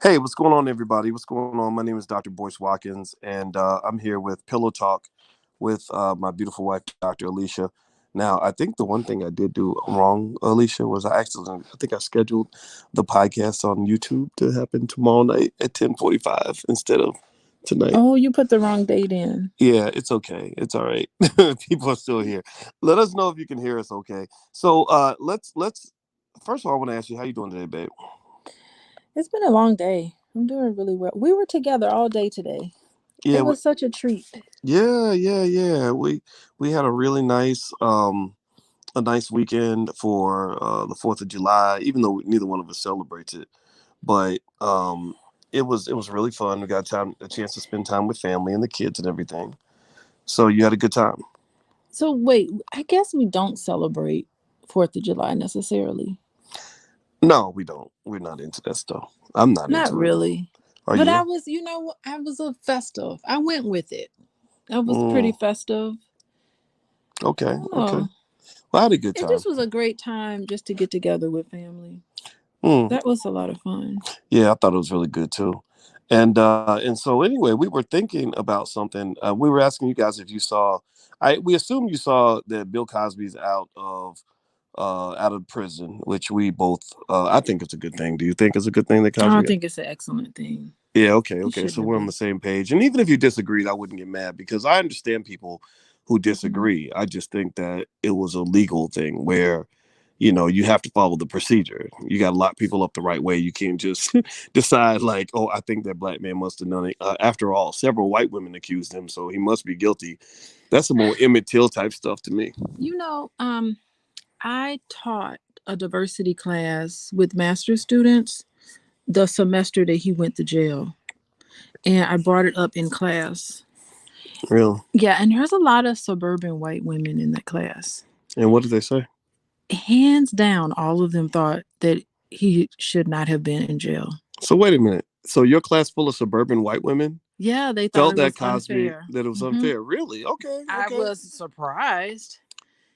Hey, what's going on, everybody? What's going on? My name is Dr. Boyce Watkins, and I'm here with Pillow Talk with my beautiful wife, Dr. Alicia. Now, I think the one thing I did do wrong, Alicia, was I think I scheduled the podcast on YouTube to happen tomorrow night at 10:45 instead of tonight. Oh, you put the wrong date in. Yeah, it's okay. It's all right. People are still here. Let us know if you can hear us. Okay. So let's. First of all, I want to ask you how you doing today, babe. It's been a long day. I'm doing really well. We were together all day today. Yeah, It was such a treat. yeah. We had a really nice a nice weekend for the 4th of July, even though neither one of us celebrates it. But it was really fun. We got a chance to spend time with family and the kids and everything. So you had a good time. So wait, I guess we don't celebrate 4th of July necessarily. No, we don't. We're not into that stuff. I'm not Not into it. really. Are But you? I was a festive. I went with it. I was pretty Mm, festive. okay, okay. Oh, Well, I had a good it time. just was a great time just to get together with family. Mm, That was a lot of fun. yeah, I thought it was really good too. And so anyway, we were thinking about something. We were asking you guys if you saw. We assume you saw that Bill Cosby's out of prison, which we both. I think it's a good thing. Do you think it's a good thing that I Cosby? think it's an excellent thing. Yeah. Okay. He Okay. So shouldn't have we're on been. the same page. And even if you disagreed, I wouldn't get mad because I understand people who Mhm. disagree. I just think that it was a legal thing where you have to follow the procedure. You got to lock people up the right way. You can't just decide like, oh, I think that black man must have done it. After all, several white women accused him, so he must be guilty. That's some more Emmett Till type stuff to me. You know, I taught a diversity class with master's students the semester that he went to jail. And I brought it up in class. Really? Yeah, and there's a lot of suburban white women in that class. And what did they say? Hands down, all of them thought that he should not have been in jail. So wait a minute. So your class full of suburban white women Yeah, they thought felt it that was Cosby unfair. that it was Hmm. unfair. Really? Okay. I Okay. was surprised.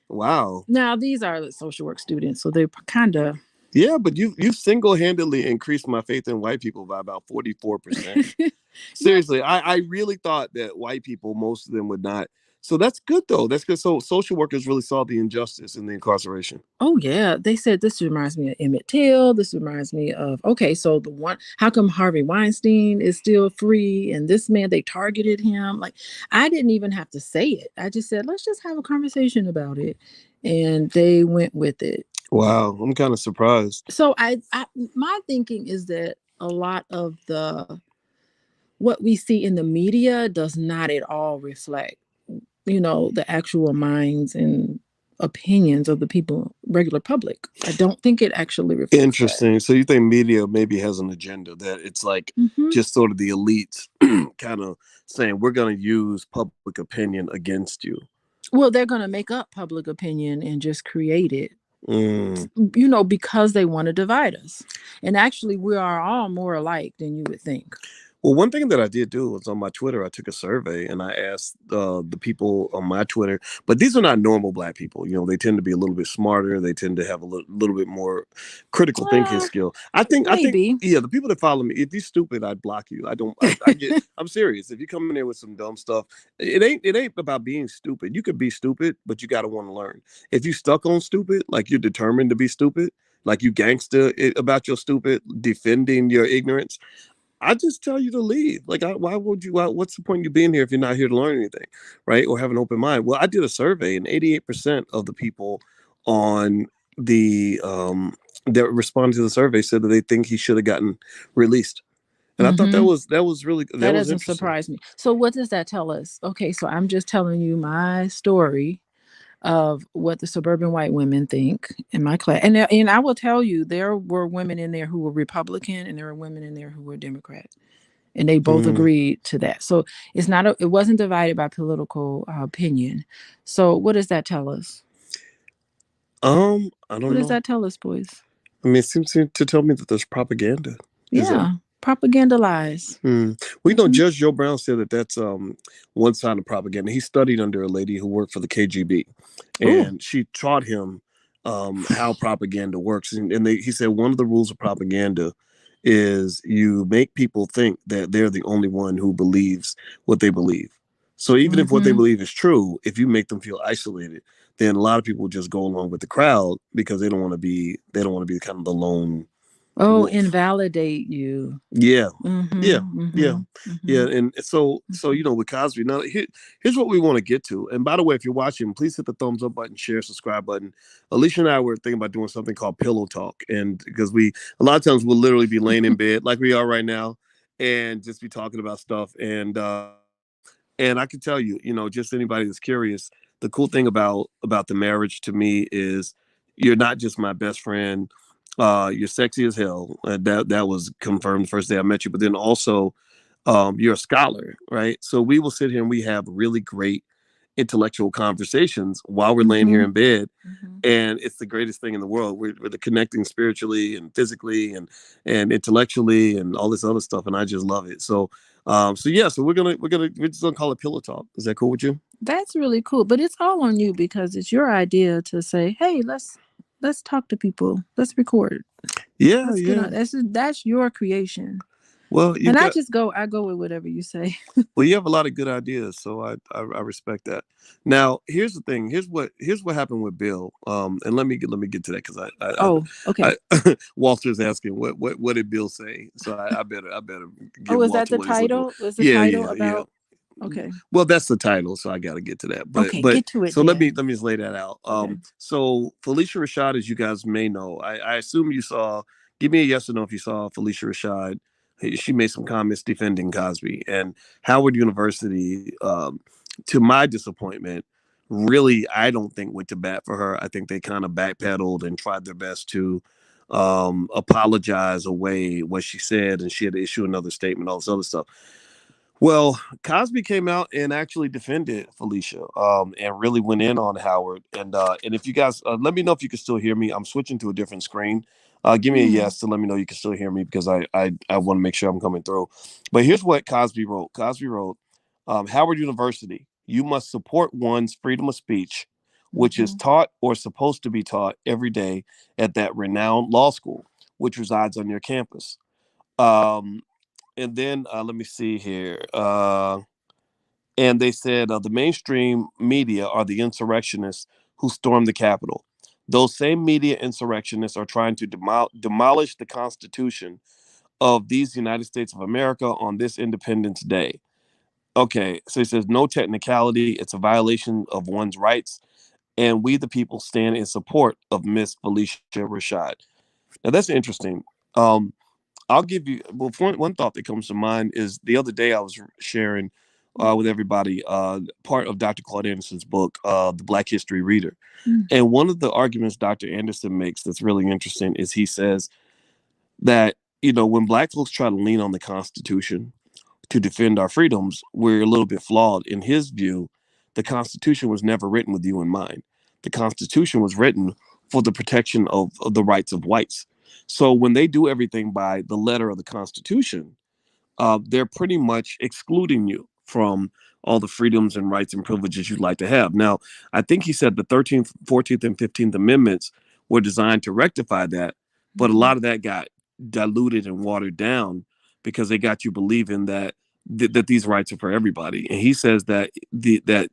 Wow. Now, these are the social work students, so they're kind of. Yeah, but you single handedly increased my faith in white people by about 44%. Yeah. Seriously, I really thought that white people, most of them would not. So that's good though. That's good. So social workers really saw the injustice in the incarceration. Oh yeah, they said this reminds me of Emmett Till. This reminds me of okay, so the one, how come Harvey Weinstein is still free, and this man they targeted him? Like I didn't even have to say it. I just said let's just have a conversation about it, and they went with it. Wow, I'm kind of surprised. So I my thinking is that a lot of the what we see in the media does not at all reflect the actual minds and opinions of the people, regular public. I don't think it actually reflects that. Interesting. So you think media maybe has an agenda that it's like Hmm. just sort of the elites kind of saying we're going to use public opinion against you. Well, they're going to make up public opinion and just create it, Mm. because they want to divide us. And actually, we are all more alike than you would think. Well, one thing that I did do was on my Twitter, I took a survey and I asked the people on my Twitter, but these are not normal black people. They tend to be a little bit smarter. They tend to have a little bit more critical thinking Well, skill. I think, maybe. yeah, the people that follow me, if you're stupid, I'd block you. I don't, I'm serious. If you come in there with some dumb stuff, it ain't about being stupid. You could be stupid, but you got to want to learn. If you stuck on stupid, like you're determined to be stupid, like you gangster about your stupid, defending your ignorance, I just tell you to leave. Like, why would you? What's the point of you being here if you're not here to learn anything, right? Or have an open mind? Well, I did a survey, and 88% of the people on the that responded to the survey said that they think he should have gotten released. And I thought that Hmm. was really That that was doesn't interesting. surprise me. So, what does that tell us? Okay, so I'm just telling you my story of what the suburban white women think in my class. And I will tell you, there were women in there who were Republican and there were women in there who were Democrat. And they both Mm. agreed to that. So it wasn't divided by political opinion. So what does that tell us? I What don't does know. that tell us, boys? I mean, it seems to tell me that there's propaganda. Is that? Yeah, propaganda lies. We know Hmm. Judge Joe Brown said that that's one side of propaganda. He studied under a lady who worked for the KGB, Oh, and she taught him how propaganda works. And he said one of the rules of propaganda is you make people think that they're the only one who believes what they believe. So even if what they Mm-hmm. believe is true, if you make them feel isolated, then a lot of people just go along with the crowd because they don't want to be kind of the lone Oh, wolf. invalidate you. Yeah, yeah, Mm-hmm. yeah, Mm-hmm. yeah. Mm-hmm. And so with Cosby. Now here's what we want to get to. And by the way, if you're watching, please hit the thumbs up button, share, subscribe button. Alicia and I were thinking about doing something called pillow talk, and because we a lot of times we'll literally be laying in bed like we are right now, and just be talking about stuff. And I can tell you, just anybody that's curious, the cool thing about the marriage to me is you're not just my best friend. You're sexy as hell. That was confirmed the first day I met you. But then also, you're a scholar, right? So we will sit here and we have really great intellectual conversations while we're laying here Mm-hmm. in bed, Mm-hmm. and it's the greatest thing in the world. We're connecting spiritually and physically and intellectually and all this other stuff, and I just love it. So yeah, so we're just gonna call it pillow talk. Is that cool with you? That's really cool, but it's all on you because it's your idea to say, "Hey, let's talk to people. Let's record. Yeah, Let's get yeah. on." That's your creation, Well, and I go with whatever you say. you have a lot of good ideas, so I respect that. Now, here's the thing. Here's what happened with Bill. And let me get to that because Oh, okay. Walter's asking what did Bill say? So I better give Oh, is that Walter the what he's looking for. title? Was the Yeah, title yeah, yeah. about? Okay. Well, that's the title, so I got to get to that. But Okay, but get to it so let me then. let me just lay that out. Okay. So Phylicia Rashad, as you guys may know, I assume you saw. Give me a yes or no if you saw Phylicia Rashad. She made some comments defending Cosby and Howard University. To my disappointment, really, I don't think went to bat for her. I think they kind of backpedaled and tried their best to apologize away what she said, and she had to issue another statement, all this other stuff. Well, Cosby came out and actually defended Phylicia, and really went in on Howard. And if you guys let me know if you can still hear me. I'm switching to a different screen. Give me a Hmm. yes to let me know you can still hear me because I want to make sure I'm coming through. But here's what Cosby wrote. Cosby wrote, Howard University, you must support one's freedom of speech, which is Hmm. taught or supposed to be taught every day at that renowned law school, which resides on your campus. Um, and then let me see here. And they said the mainstream media are the insurrectionists who stormed the Capitol. Those same media insurrectionists are trying to demolish the Constitution of these United States of America on this Independence Day. Okay, so he says no technicality. It's a violation of one's rights, and we the people stand in support of Miss Phylicia Rashad. Now that's interesting. Um, I'll give you one thought that comes to mind is the other day I was sharing with everybody part of Dr. Claude Anderson's book, The Black History Reader. And one of the arguments Dr. Anderson makes that's really interesting is he says that, when black folks try to lean on the Constitution to defend our freedoms, we're a little bit flawed. In his view, the Constitution was never written with you in mind. The Constitution was written for the protection of the rights of whites. So when they do everything by the letter of the Constitution, they're pretty much excluding you from all the freedoms and rights and privileges you'd like to have. Now, I think he said the 13th, 14th, and 15th Amendments were designed to rectify that, but a Hmm. lot of that got diluted and watered down because they got you believing that these rights are for everybody. And he says that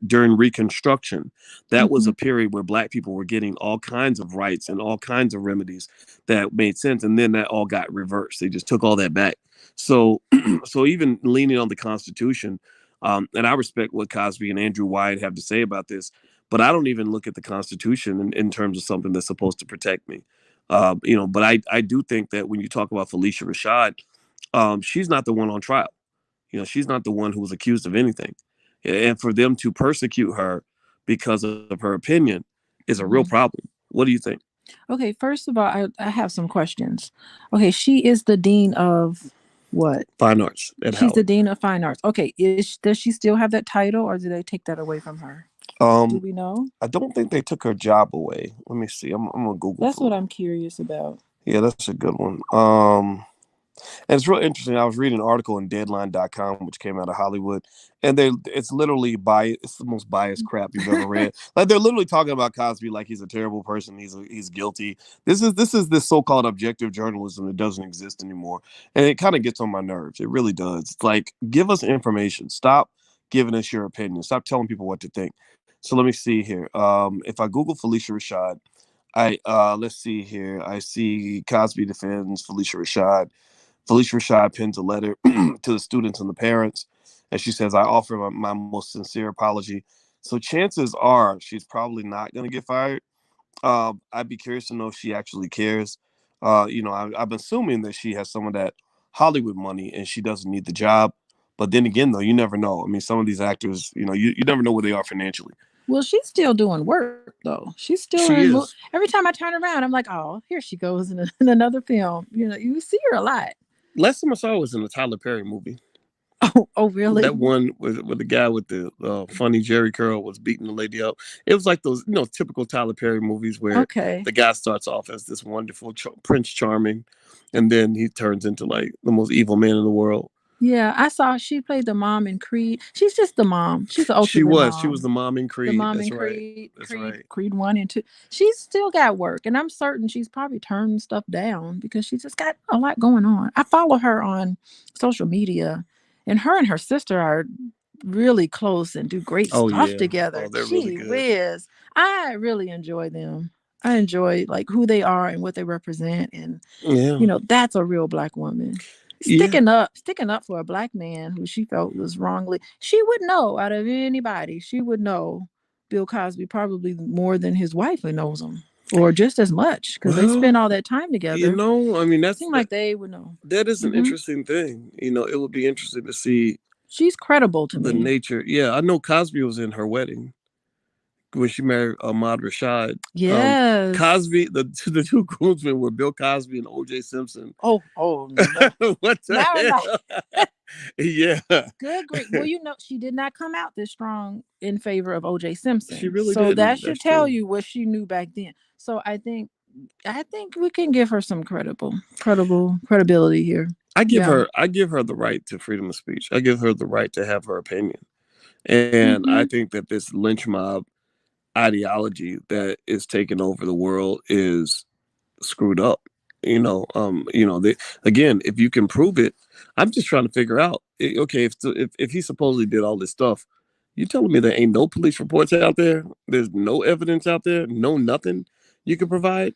during Reconstruction, that was Hmm. a period where black people were getting all kinds of rights and all kinds of remedies that made sense, and then that all got reversed. They just took all that back. So, so even leaning on the Constitution, and I respect what Cosby and Andrew White have to say about this, but I don't even look at the Constitution in terms of something that's supposed to protect me. But I do think that when you talk about Phylicia Rashad, she's not the one on trial. She's not the one who was accused of anything. And for them to persecute her because of her opinion is a real Hmm. problem. What do you think? Okay, first of all, I have some questions. Okay, she is the dean of what? Fine arts at She's the Howard. dean of fine arts. Okay, does she still have that title, or did they take that away from her? Do Um, we know? I don't think they took her job away. Let me see. I'm gonna Google That's for what it. I'm curious about. Yeah, that's a good one. And it's real interesting. I was reading an article in Deadline.com, which came out of Hollywood, and it's literally biased. It's the most biased crap you've ever read. Like they're literally talking about Cosby like he's a terrible person. He's guilty. This so-called objective journalism that doesn't exist anymore, and it kind of gets on my nerves. It really does. It's like, give us information. Stop giving us your opinion. Stop telling people what to think. So let me see here. If I Google Phylicia Rashad, let's see here. I see Cosby defends Phylicia Rashad. Phylicia Rashad pens a letter to the students and the parents, and she says, "I offer my most sincere apology." So chances are she's probably not going to get fired. I'd be curious to know if she actually cares. I'm assuming that she has some of that Hollywood money and she doesn't need the job. But then again, though, you never know. I mean, some of these actors, you never know where they are financially. Well, she's still doing work though. She's still She in. is. Every time I turn around, I'm like, oh, here she goes in another film. You see her a lot. Last time I saw her was in a Tyler Perry movie. Oh, really? That one with the guy with the funny Jerry curl was beating the lady up. It was like those, typical Tyler Perry movies where the guy starts off as this wonderful Prince Charming, and then he turns into like the most evil man in the world. Yeah, I saw she played the mom in Creed. She's just the mom. She's the ultimate mom. She was the mom in Creed. The mom That's in right. Creed. That's Creed, right. Creed 1 and 2. She's still got work, and I'm certain she's probably turned stuff down because she's just got a lot going on. I follow her on social media, and her sister are really close and do great stuff together. Oh, they're really good. Whiz. I really enjoy them. I enjoy like who they are and what they represent, and that's a real Black woman. Sticking up for a Black man who she felt was wrongly. She would know out of anybody. She would know Bill Cosby probably more than his wife knows him, or just as much because they spend all that time together. I mean, like they would know. That is an interesting thing. It would be interesting to see. She's credible to the me. nature. Yeah, I know Cosby was in her wedding when she married Ahmad Rashad. Yes. Cosby, the two groomsmen were Bill Cosby and O.J. Simpson. Oh, no. What the hell? Yeah. Good grief. Well, she did not come out this strong in favor of O.J. Simpson. She really so didn't. That should tell you what she knew back then. So I think we can give her some credibility here. I give her the right to freedom of speech. I give her the right to have her opinion. And I think that this lynch mob ideology that is taking over the world is screwed up. Again, if you can prove it, I'm just trying to figure out, okay, if he supposedly did all this stuff, you telling me there ain't no police reports out there? There's no evidence out there? No nothing you can provide?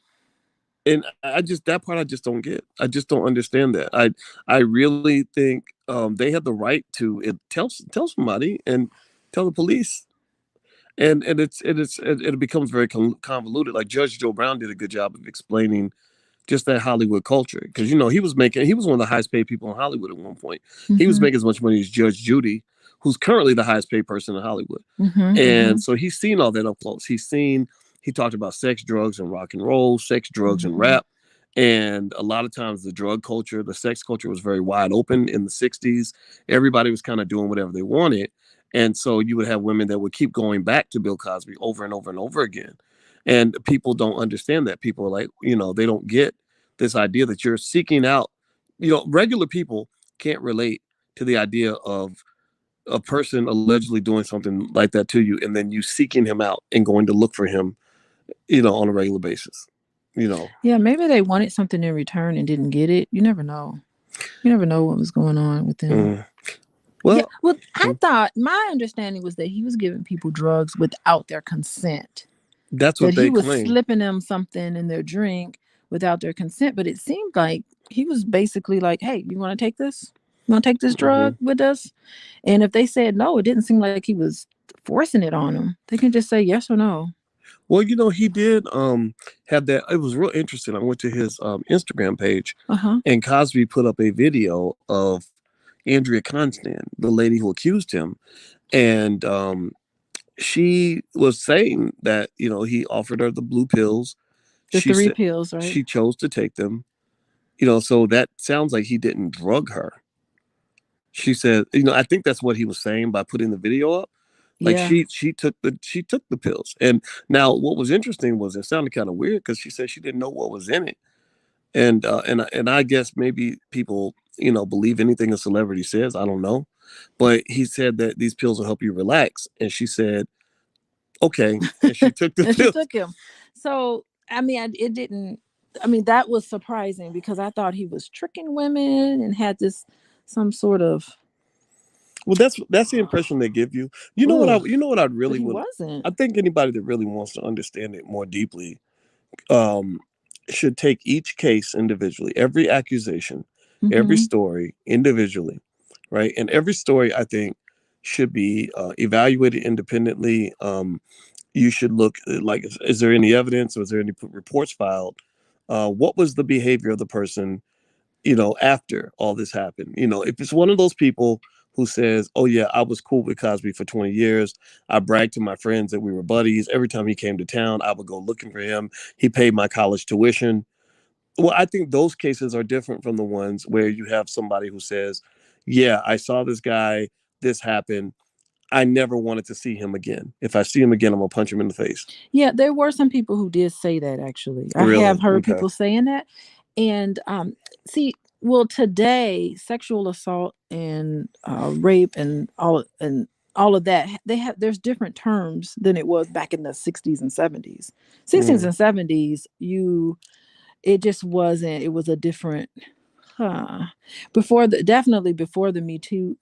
And that part I just don't get. I just don't understand that. I really think they have the right to tell somebody and tell the police. And it becomes very convoluted. Like Judge Joe Brown did a good job of explaining just that Hollywood culture, because he was one of the highest paid people in Hollywood at one point. He was making as much money as Judge Judy, who's currently the highest paid person in Hollywood. So he's seen all that up close. He talked about sex, drugs, and rock and roll, sex, drugs, and rap. And a lot of times the drug culture, the sex culture was very wide open in the 60s. Everybody was kind of doing whatever they wanted. And so you would have women that would keep going back to Bill Cosby over and over and over again. And people don't understand that. People are like, they don't get this idea that you're seeking out, regular people can't relate to the idea of a person allegedly doing something like that to you, and then you seeking him out and going to look for him, on a regular basis. Yeah, maybe they wanted something in return and didn't get it. You never know. You never know what was going on with them. Well, I thought my understanding was that he was giving people drugs without their consent. That's what they claim. He was slipping them something in their drink without their consent, but it seemed like he was basically like, "Hey, you want to take this? You want to take this drug with us?" And if they said no, it didn't seem like he was forcing it on them. They can just say yes or no. Well, he did have that. It was real interesting. I went to his Instagram page, and Cosby put up a video of Andrea Constand, the lady who accused him, and she was saying that he offered her the blue pills. The 3 pills, right? She chose to take them. So that sounds like he didn't drug her. She said, I think that's what he was saying by putting the video up. Like she took the pills. And now what was interesting was it sounded kind of weird because she said she didn't know what was in it. And I guess maybe people believe anything a celebrity says. I don't know. But he said that these pills will help you relax. And she said, okay. And she took the And she pills. took him. So I mean, it didn't. I mean, that was surprising because I thought he was tricking women and had this some sort of. Well, that's the impression they give you. Ugh, You know what I but really he would. wasn't. I think anybody that really wants to understand it more deeply um, should take each case individually, every accusation, every Mm-hmm. story individually, right? And every story, I think, should be evaluated independently. You should look like, is there any evidence or is there any reports filed? What was the behavior of the person, after all this happened? If it's one of those people who says, oh, yeah, I was cool with Cosby for 20 years. I bragged to my friends that we were buddies. Every time he came to town, I would go looking for him. He paid my college tuition. Well, I think those cases are different from the ones where you have somebody who says, yeah, I saw this guy, this happened. I never wanted to see him again. If I see him again, I'm going to punch him in the face. Yeah, there were some people who did say that actually. I have Really? heard Okay. people saying that. And see, well, today, sexual assault and rape and all of that, there's different terms than it was back in the 60s and 70s. 60s Mm. and 70s, it just wasn't, it was a different definitely before the Me Too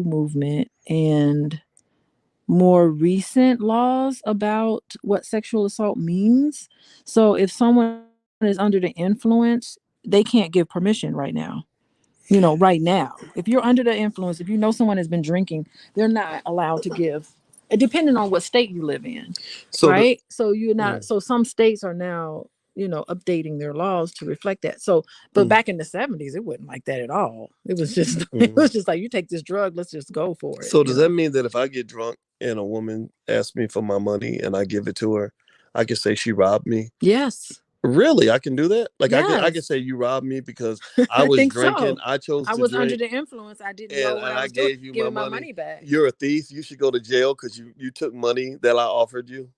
movement and more recent laws about what sexual assault means. So if someone is under the influence, they can't give permission right now. Right now. If you're under the influence, if you know someone has been drinking, they're not allowed to give, depending on what state you live in, So the right? So you're not, mm, so some states are now, updating their laws to reflect that. So, but mm, back in the 70s, it wasn't like that at all. It was just, it mm. was just like, you take this drug, let's just go for it, So does that mean that if I get drunk and a woman asks me for my money and I give it to her, I can say she robbed me? Yes. Really? I can do that? Like I can Yes. say you robbed me because I I was think drinking, so. I chose I to was under drink, the influence. I didn't know and what I I was doing. gave you Give my me my money. money back. You're a thief. You should go to jail because you took money that I offered you.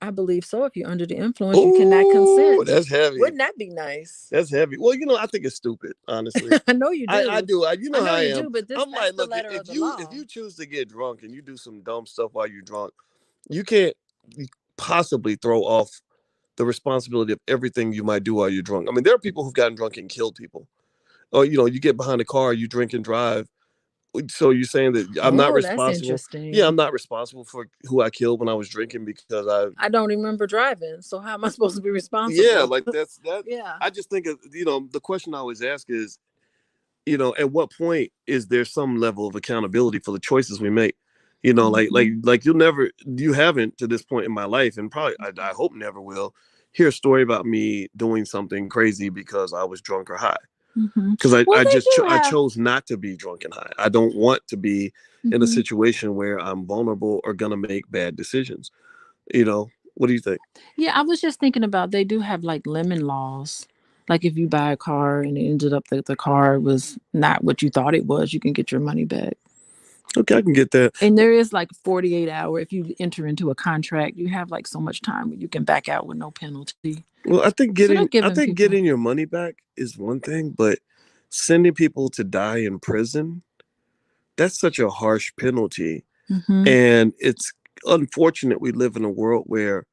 I believe so. If you're under the influence, you cannot Oh, consent. that's heavy. Wouldn't that be nice? That's heavy. Well, I think it's stupid, honestly. I know you I do. do. You I know how know I you am. do, but I'm that's like, the look, letter of if the you law. choose to get drunk and you do some dumb stuff while you're drunk, you can't possibly throw off the responsibility of everything you might do while you're drunk. I mean, there are people who've gotten drunk and killed people. Or you get behind a car, you drink and drive. So you're saying that I'm not Oh, that's responsible? Yeah, I'm interesting. not responsible for who I killed when I was drinking because I don't remember driving, so how am I supposed to be yeah, responsible? like that's that. Yeah. I just think the question I always ask is, at what point is there some level of accountability for the choices we make? Hmm. Like you haven't to this point in my life, and probably I hope never will hear a story about me doing something crazy because I was drunk or high. Hmm. Because Well, they do I have. chose not to be drunk and high. I don't want to be in a Mhm. situation where I'm vulnerable or gonna make bad decisions. What do you think? Yeah, I was just thinking about they do have like lemon laws. Like if you buy a car and it ended up that the car was not what you thought it was, you can get your money back. Okay, I can get that. And there is like 48 hour if you enter into a contract, you have like so much time where you can back out with no penalty. Well, So they're I giving think people. getting your money back is one thing, but sending people to die in prison, that's such a harsh penalty. Hmm. And it's unfortunate we live in a world where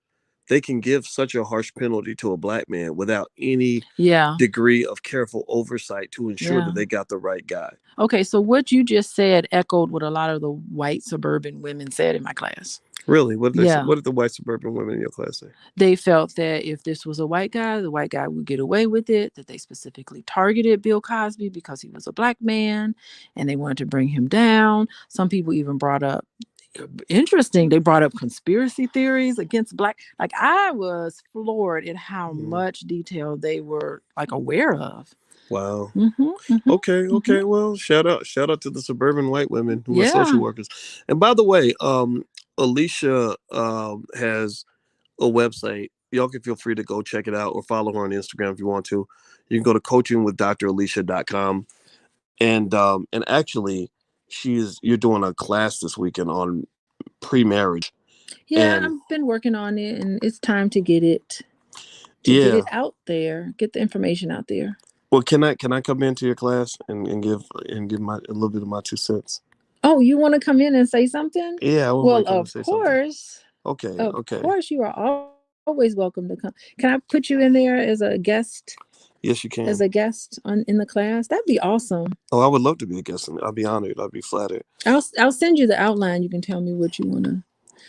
they can give such a harsh penalty to a black man without any Yeah. degree of careful oversight to ensure Yeah. that they got the right guy. Okay, so what you just said echoed what a lot of the white suburban women said in my class. Really? What did they say? Yeah. What did the white suburban women in your class say? They felt that if this was a white guy, the white guy would get away with it, that they specifically targeted Bill Cosby because he was a black man and they wanted to bring him down. Some people even brought up, interesting, they brought up conspiracy theories against black. Like I was floored at how Mm, much detail they were like aware of. wow. Mm-hmm, mm-hmm, Okay, mm-hmm. okay. Well, shout out to the suburban white women who are social Yeah. workers. And by the way, Alicia has a website. Y'all can feel free to go check it out or follow her on Instagram if you want to. You can go to coachingwithdralicia.com. And actually you're doing a class this weekend on pre-marriage. Yeah, And I've been working on it and it's time to get it yeah. out there, get the information out there. Well, can I come into your class and give my a little bit of my 2 cents? Oh, you want to come in and say something? Yeah, I would Well, like to say something. Okay, of okay. course, you are always welcome to come. Can I put you in there Yes, you as a can. guest in the class? That'd be awesome. Oh, I would love to be a guest. I'd be honored. I'd be flattered. I'll send you the outline. You can tell me what you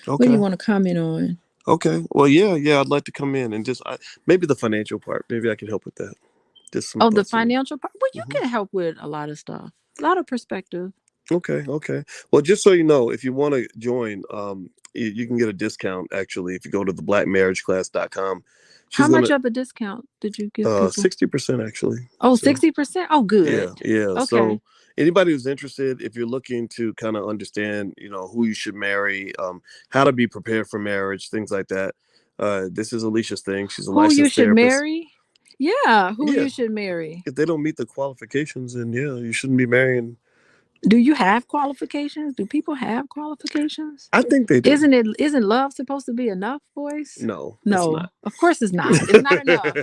Okay. want to comment on. Okay. Well, yeah, yeah. I'd like to come in and just maybe the financial part. Maybe I can help with that. Just some Oh, the thoughts on it. financial part. Well, you Hmm. can help with a lot of stuff, a lot of perspective. Okay. Okay. Well, just so you know, if you want to join, you can get a discount actually if you go to the blackmarriageclass.com. How She's much gonna of a discount did you give people? 60% actually. Oh, So 60%. Oh, good. yeah, yeah. Okay. So anybody who's interested, if you're looking to kind of understand, who you should marry, how to be prepared for marriage, things like that. This is Alicia's thing. She's a Who you licensed should therapist. marry? Yeah, who Yeah, you should marry. if they don't meet the qualifications, then yeah, you shouldn't be marrying. Do you have qualifications? Do people have qualifications? I think they do. Isn't love supposed to be enough, Boyce? No, it's not. No, of course it's not. It's not enough.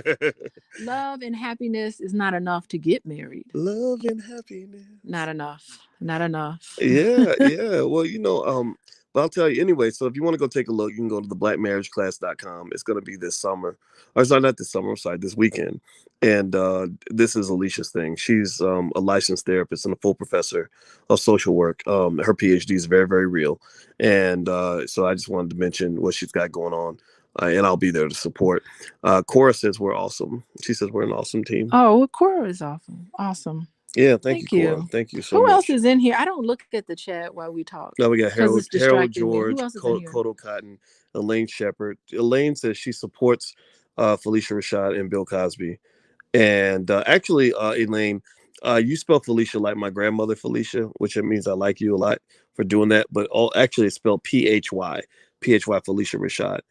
Love and happiness is not enough to get married. Love and Not happiness. enough. Not enough. Yeah, yeah. Well, but I'll tell you anyway. So if you want to go take a look, you can go to the blackmarriageclass.com. It's going to be this summer. Or sorry, not this summer. I'm sorry, this weekend. And this is Alicia's thing. She's a licensed therapist and a full professor of social work. Her PhD is very, very real. And so I just wanted to mention what she's got going on. And I'll be there to support. Cora says we're awesome. She says we're an awesome team. Oh, Cora is awesome. Awesome. Yeah, thank you, Thank Cora. you. Thank you so Who else much. is in here? I don't look at the chat while we talk Now we got because it's Harold distracting me. Who George, else is in here? Kodo Cotton, Elaine Shepard. Elaine says she supports Phylicia Rashad and Bill Cosby. And actually, Elaine, you spell Felicia like my grandmother Felicia, which it means I like you a lot for doing that. But actually, it's spelled Phy Felicia Rashad.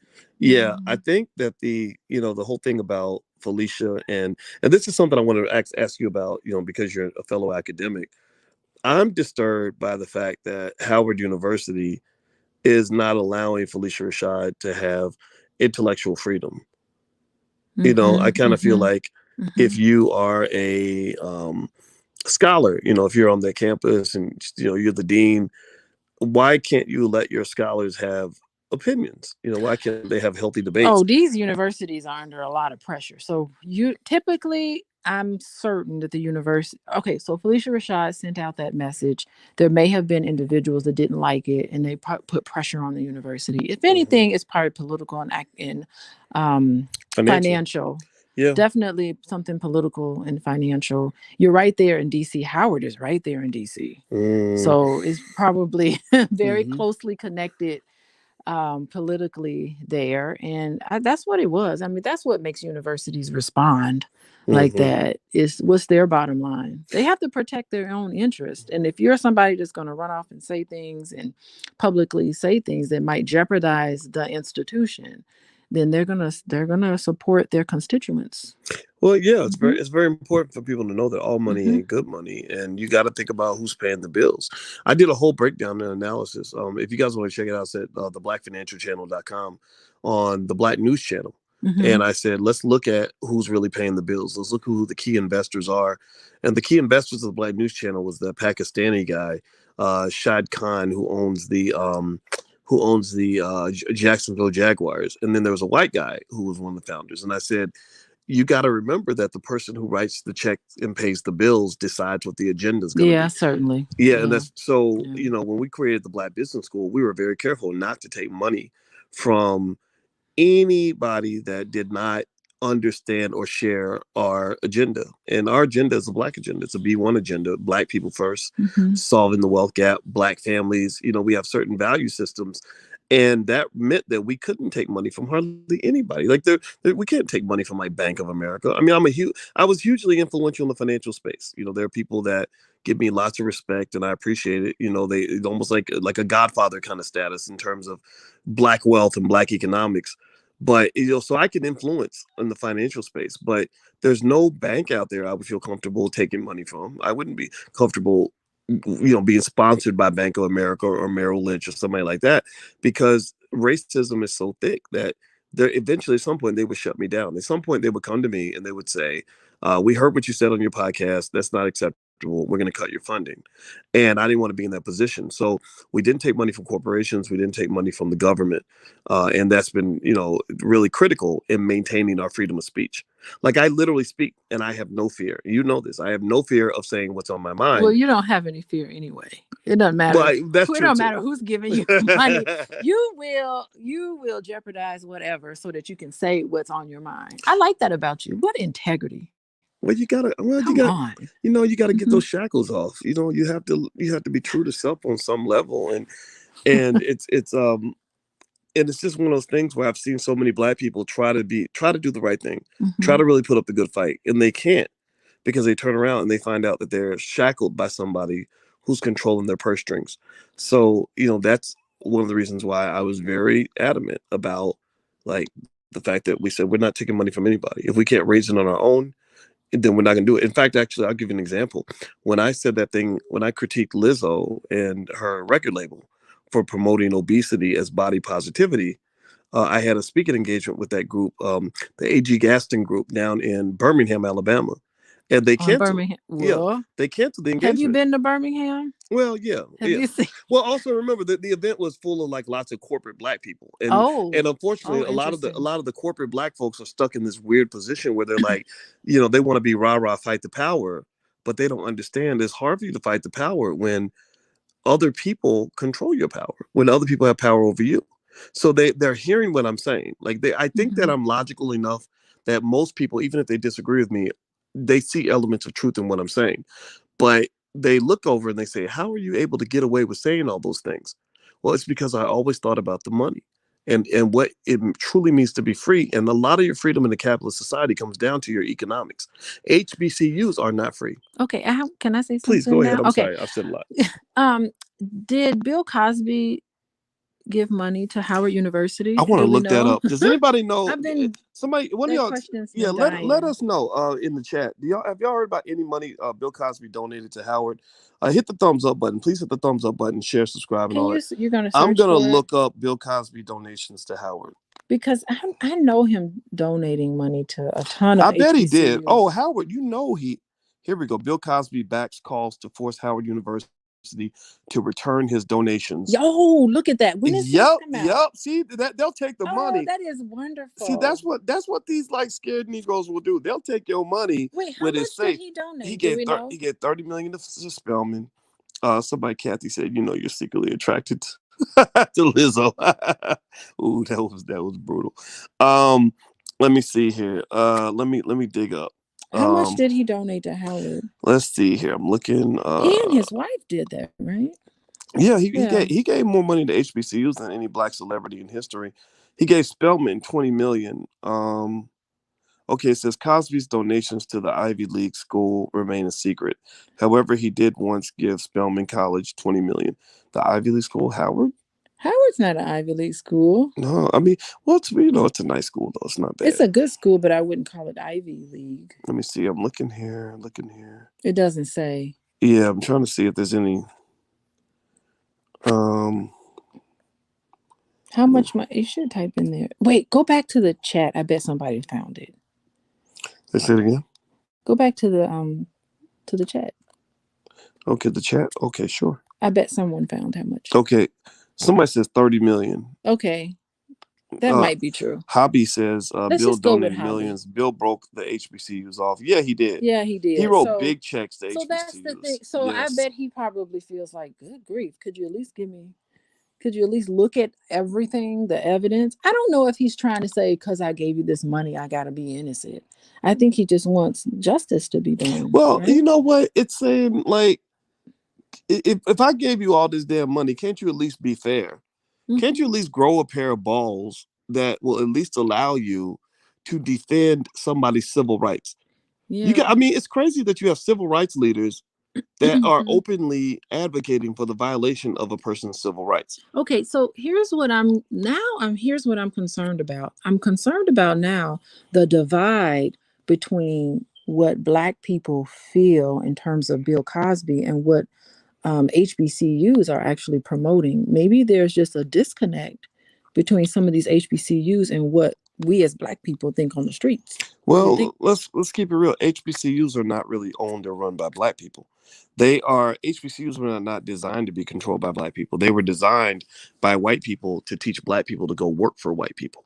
Yeah, I Mm. think that the whole thing about Felicia and this is something I want to ask you about, because you're a fellow academic. I'm disturbed by the fact that Howard University is not allowing Phylicia Rashad to have intellectual freedom. I Mm-hmm. kind of feel Mm-hmm. like if Mm-hmm. you are a scholar, if you're on that campus and you're the dean, why can't you let your scholars have opinions? Why can't they have healthy debates? Oh, these universities are under a lot of pressure. So you typically, I'm certain that the university. Okay, so Phylicia Rashad sent out that message. There may have been individuals that didn't like it, and they put pressure on the university. If Hmm. anything, it's probably political and um, Financial, financial. yeah. Definitely something political and financial. You're right there in DC. Howard is right there in DC. Mm. So it's probably very Hmm. closely connected politically there. And that's what it was. I mean, that's what makes universities respond like Hmm. that is what's their bottom line. They have to protect their own interest. And if you're somebody that's going to run off and say things and publicly say things that might jeopardize the institution, then they're gonna support their constituents. Well, yeah, Hmm. it's very important for people to know that all money Hmm. ain't good money, and you got to think about who's paying the bills. I did a whole breakdown and analysis. If you guys want to check it out, it's at theblackfinancialchannel.com on the Black News Channel. And Hmm. I said, let's look at who's really paying the bills. Let's look who the key investors are. And the key investors of the Black News Channel was the Pakistani guy, Shad Khan, who owns the Jacksonville Jaguars. And then there was a white guy who was one of the founders. And I said, you got to remember that the person who writes the check and pays the bills decides what the agenda is going to Yeah, be. certainly. Yeah, and Yeah. that's so, Yeah. when we created the Black Business School, we were very careful not to take money from anybody that did not understand or share our agenda. And our agenda is a Black agenda. It's a B1 agenda, Black people first, Hmm. solving the wealth gap, Black families. We have certain value systems. And that meant that we couldn't take money from hardly anybody. Like we can't take money from like Bank of America. I mean, I was hugely influential in the financial space. There are people that give me lots of respect, and I appreciate it. They it's almost like a godfather kind of status in terms of Black wealth and Black economics. But so I can influence in the financial space, but there's no bank out there I would feel comfortable taking money from. I wouldn't be comfortable, being sponsored by Bank of America or Merrill Lynch or somebody like that, because racism is so thick that there eventually at some point they would shut me down. At some point they would come to me and they would say, We heard what you said on your podcast. That's not acceptable. We're going to cut your funding. And I didn't want to be in that position. So we didn't take money from corporations. We didn't take money from the government. And that's been, really critical in maintaining our freedom of speech. Like I literally speak and I have no fear. You know this. I have no fear of saying what's on my mind. Well, you don't have any fear anyway. It doesn't matter. Well, that's it true don't too. matter who's giving you money. You will jeopardize whatever so that you can say what's on your mind. I like that about you. What integrity. Well, you gotta get those shackles off. You have to be true to self on some level, and it's just one of those things where I've seen so many Black people try to do the right thing, try to really put up the good fight, and they can't because they turn around and they find out that they're shackled by somebody who's controlling their purse strings. So that's one of the reasons why I was very adamant about like the fact that we said we're not taking money from anybody. If we can't raise it on our own, then we're not going to do it. In fact, actually, I'll give you an example. When I said that thing, when I critiqued Lizzo and her record label for promoting obesity as body positivity, I had a speaking engagement with that group, the A.G. Gaston group down in Birmingham, Alabama. And they canceled. Birmingham. Well, yeah, they canceled the engagement. Have you been to Birmingham? Well, yeah. Have you seen? Well, also remember that the event was full of like lots of corporate Black people, and unfortunately, a lot of the corporate Black folks are stuck in this weird position where they're like, they want to be rah rah fight the power, but they don't understand it's hard for you to fight the power when other people control your power, when other people have power over you. So they're hearing what I'm saying. Like I think that I'm logical enough that most people, even if they disagree with me, they see elements of truth in what I'm saying. But they look over and they say, how are you able to get away with saying all those things? Well, it's because I always thought about the money and what it truly means to be free. And a lot of your freedom in a capitalist society comes down to your economics. HBCUs are not free. Okay. Can I say something? Please go ahead. Now? I'm sorry. I've said a lot. Did Bill Cosby give money to Howard University? I want to look that up. Does anybody know? Somebody, one of y'all, let us know in the chat. Have y'all heard about any money Bill Cosby donated to Howard? Hit the thumbs up button. Please hit the thumbs up button. Share, subscribe, and all that. I'm gonna look up Bill Cosby donations to Howard because I know him donating money to a ton of. I bet he did. Oh, Howard, Here we go. Bill Cosby backs calls to force Howard University to return his donations. Yo, look at that. When is yep. See that they'll take the money. That is wonderful. See, that's what these like scared Negroes will do. They'll take your money. Wait, how much did he donate? He gave $30 million to Spelman. Somebody, Kathy said, you're secretly attracted to Lizzo. Ooh, that was brutal. Let me see here. Let me dig up. How much did he donate to Howard? Let's see here. I'm looking. He and his wife did that, right? Yeah, he gave more money to HBCUs than any Black celebrity in history. He gave Spelman $20 million. Okay, it says Cosby's donations to the Ivy League school remain a secret. However, he did once give Spelman College $20 million. The Ivy League school, Howard? Howard's not an Ivy League school. No, I mean, well, it's a nice school though. It's not bad. It's a good school, but I wouldn't call it Ivy League. Let me see. I'm looking here. It doesn't say. Yeah, I'm trying to see if there's any. How much money? You should type in there. Wait, go back to the chat. I bet somebody found it. Let's say it again. Go back to the chat. Okay, the chat. Okay, sure. I bet someone found how much. Okay. Somebody says 30 million. Okay. That might be true. Hobby says Bill donated millions. Bill broke the HBCUs off. Yeah, he did. Yeah, he did. He wrote big checks to HBCUs. So that's the thing. So yes. I bet he probably feels like, good grief, could you at least look at everything, the evidence? I don't know if he's trying to say, because I gave you this money, I got to be innocent. I think he just wants justice to be done. Well, right? You know what? It's saying, like, if I gave you all this damn money, can't you at least be fair? Mm-hmm. Can't you at least grow a pair of balls that will at least allow you to defend somebody's civil rights? Yeah. It's crazy that you have civil rights leaders that are openly advocating for the violation of a person's civil rights. Okay, so here's what I'm concerned about. I'm concerned about now the divide between what Black people feel in terms of Bill Cosby and what HBCUs are actually promoting. Maybe there's just a disconnect between some of these HBCUs and what we as Black people think on the streets. What do you think? Well, let's keep it real. HBCUs are not really owned or run by Black people. They are HBCUs were not designed to be controlled by Black people. They were designed by white people to teach Black people to go work for white people.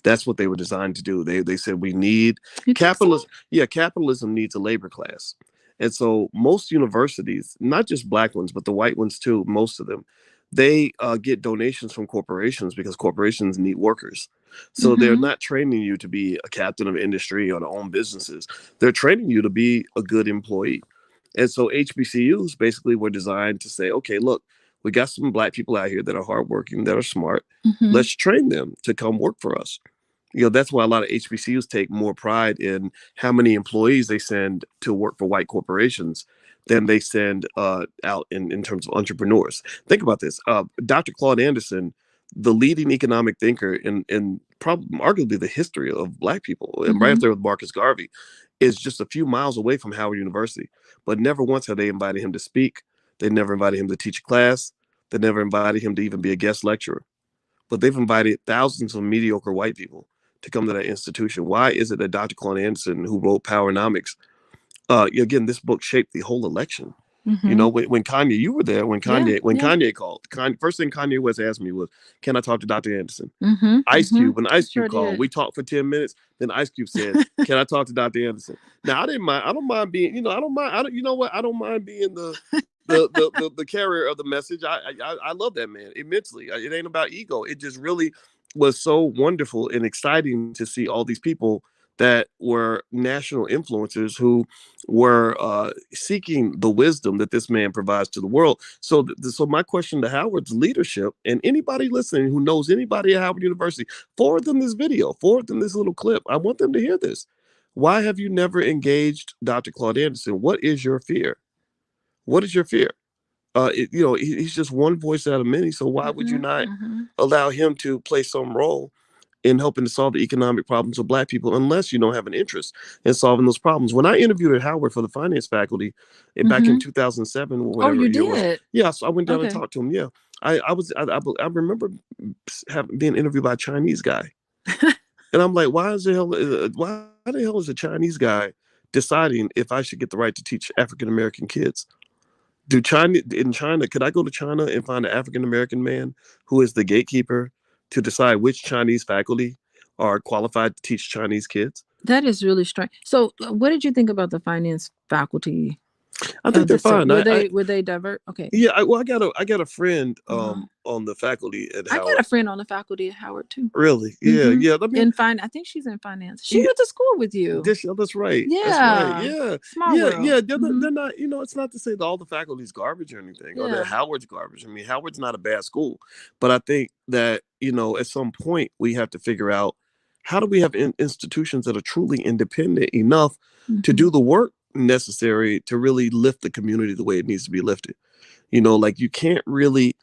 That's what they were designed to do. They said we need You think so? capitalism. Yeah, capitalism needs a labor class. And so most universities, not just Black ones, but the white ones too, most of them, they get donations from corporations because corporations need workers. So they're Mm-hmm. not training you to be a captain of industry or to own businesses. They're training you to be a good employee. And so HBCUs basically were designed to say, okay, look, we got some Black people out here that are hardworking, that are smart. Mm-hmm. Let's train them to come work for us. That's why a lot of HBCUs take more pride in how many employees they send to work for white corporations than they send out in terms of entrepreneurs. Think about this. Dr. Claude Anderson, the leading economic thinker in probably arguably the history of Black people, and right Mm-hmm. up there with Marcus Garvey, is just a few miles away from Howard University. But never once have they invited him to speak. They never invited him to teach a class. They never invited him to even be a guest lecturer. But they've invited thousands of mediocre white people to come to that institution. Why is it that Dr. Claude Anderson, who wrote Powernomics, again, this book shaped the whole election. Mm-hmm. When Kanye, you were there when Yeah. Kanye called. First thing Kanye West asked me was, "Can I talk to Dr. Anderson?" Mm-hmm. Ice Mm-hmm. Cube, when Ice Cube Sure called, did. we talked for 10 minutes. Then Ice Cube said, "Can I talk to Dr. Anderson?" Now I didn't mind. I don't mind being. I don't mind. I don't. You know what? I don't mind being the carrier of the message. I love that man immensely. It ain't about ego. It just really was so wonderful and exciting to see all these people that were national influencers who were seeking the wisdom that this man provides to the world. So my question to Howard's leadership and anybody listening who knows anybody at Howard University, forward them this video, forward them this little clip. I want them to hear this. Why have you never engaged Dr. Claude Anderson? What is your fear? What is your fear? He's just one voice out of many. So why would you Mm-hmm. not Mm-hmm. allow him to play some role in helping to solve the economic problems of Black people, unless you don't have an interest in solving those problems? When I interviewed at Howard for the finance faculty back in Mm-hmm. 2007 or Oh, whatever you year it was, did? yeah, so I went down and Okay. talked to him. Yeah, I remember being interviewed by a Chinese guy, and I'm like, why the hell is a Chinese guy deciding if I should get the right to teach African American kids? In China, could I go to China and find an African American man who is the gatekeeper to decide which Chinese faculty are qualified to teach Chinese kids? That is really strange. So, what did you think about the finance faculty I think of they're the fine. were they divert? Okay. Yeah, I got a friend Uh-huh. on the faculty at I got Howard. a friend on the faculty at Howard too. Really? Yeah, Mm-hmm. yeah. I mean, I think she's in finance. She yeah, went to school with you. that's right. That's right. Yeah. Yeah, Small world. yeah. Mm-hmm. They're not. It's not to say that all the faculty's garbage or anything, or that Yeah. Howard's garbage. I mean, Howard's not a bad school, but I think that at some point we have to figure out how do we have institutions that are truly independent enough to Mm-hmm. do the work necessary to really lift the community the way it needs to be lifted. Like you can't really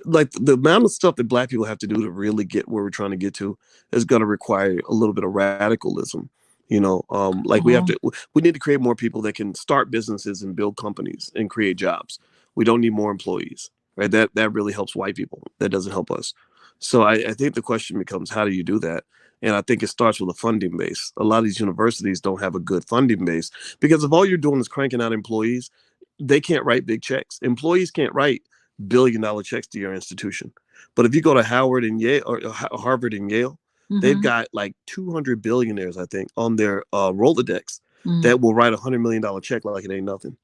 like the amount of stuff that Black people have to do to really get where we're trying to get to is going to require a little bit of radicalism. Like Uh-huh. we need to create more people that can start businesses and build companies and create jobs. We don't need more employees, right? That really helps white people. That doesn't help us. So I think the question becomes, how do you do that? And I think it starts with a funding base. A lot of these universities don't have a good funding base because if all you're doing is cranking out employees, they can't write big checks. Employees can't write $1 billion checks to your institution. But if you go to Howard and Yale or Harvard and Yale, they've Mm-hmm. got like 200 billionaires, I think, on their Rolodex Mm-hmm. that will write $100 million check like it ain't nothing.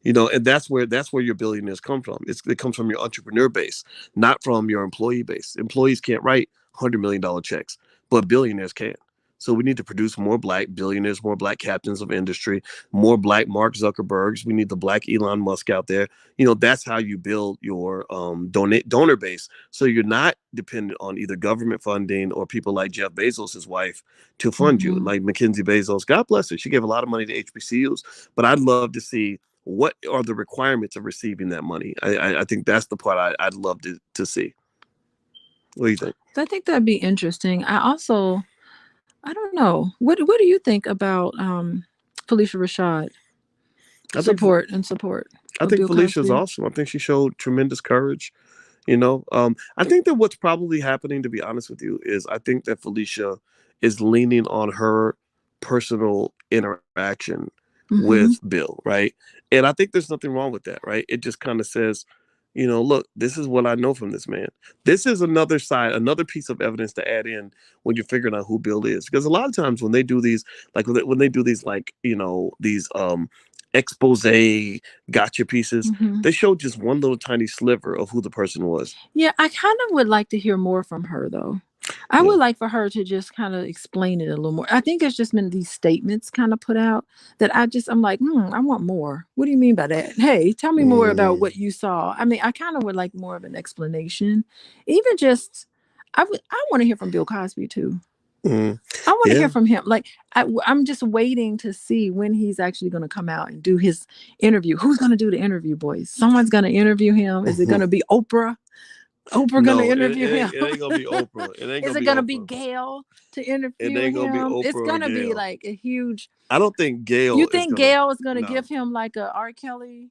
And that's where your billionaires come from. It comes from your entrepreneur base, not from your employee base. Employees can't write $100 million checks, but billionaires can. So we need to produce more Black billionaires, more Black captains of industry, more Black Mark Zuckerbergs. We need the Black Elon Musk out there. That's how you build your donor base. So you're not dependent on either government funding or people like Jeff Bezos, his wife, to fund you. Mm-hmm. Like Mackenzie Bezos, God bless her. She gave a lot of money to HBCUs, but I'd love to see what are the requirements of receiving that money. I think that's the part I'd love to see. What do you think? I think that'd be interesting. I don't know. What do you think about Phylicia Rashad I think support I for think Bill Phylicia is Cosby? awesome. I think she showed tremendous courage. I think that what's probably happening, to be honest with you, is I think that Phylicia is leaning on her personal interaction with Mm-hmm. Bill, right? And I think there's nothing wrong with that, right? It just kind of says, look, this is what I know from this man. This is another side, another piece of evidence to add in when you're figuring out who Bill is. Because a lot of times when they do these, like when they do these, like, these expose gotcha pieces, Mm-hmm. they show just one little tiny sliver of who the person was. Yeah, I kind of would like to hear more from her though. I Yeah. would like for her to just kind of explain it a little more. I think there's just been these statements kind of put out that I'm like, I want more. What do you mean by that? Hey, tell me more about Mm, what you saw. I mean, I kind of would like more of an explanation. Even just, I want to hear from Bill Cosby too. mm, I want to hear yeah. from him. Like I'm just waiting to see when he's actually going to come out and do his interview. Who's going to do the interview, boys? Someone's going to interview him. Is it going to be Oprah? Oprah gonna No, it, interview it, him? it ain't gonna be Oprah. It ain't Is gonna it be gonna be Oprah. Gail to It interview ain't gonna be him? It's Oprah or gonna be Gail. like a huge. I don't think Gail You is think gonna. Gail is gonna No, give him like a R. Kelly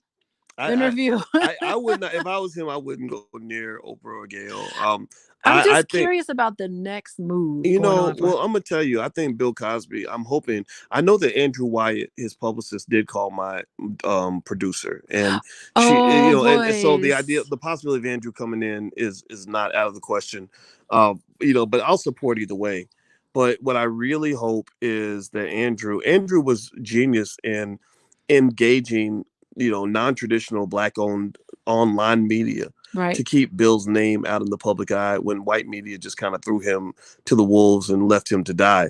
I, I, interview? I would not. If I was him, I wouldn't go near Oprah or Gail. I'm I just think. curious about the next move going on for. Well, I'm gonna tell you. I think Bill Cosby. I'm hoping. I know that Andrew Wyatt, his publicist, did call my producer, and she, Oh, and so the idea, boys. the possibility of Andrew coming in is not out of the question. But I'll support either way. But what I really hope is that Andrew was genius in engaging, non-traditional black-owned online media to Right. keep Bill's name out in the public eye when white media just kind of threw him to the wolves and left him to die.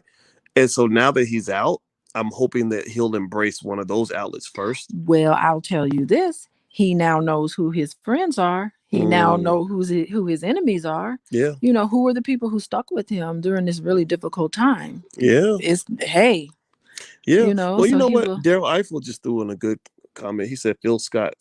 And so now that he's out, I'm hoping that he'll embrace one of those outlets first. Well, I'll tell you this. He now knows who his friends are. He now Mm, know who his enemies are. yeah, Who are the people who stuck with him during this really difficult time. yeah, It's hey, yeah. Well, you so know he what? will. Daryl Eiffel just threw in a good comment. He said Phil Scott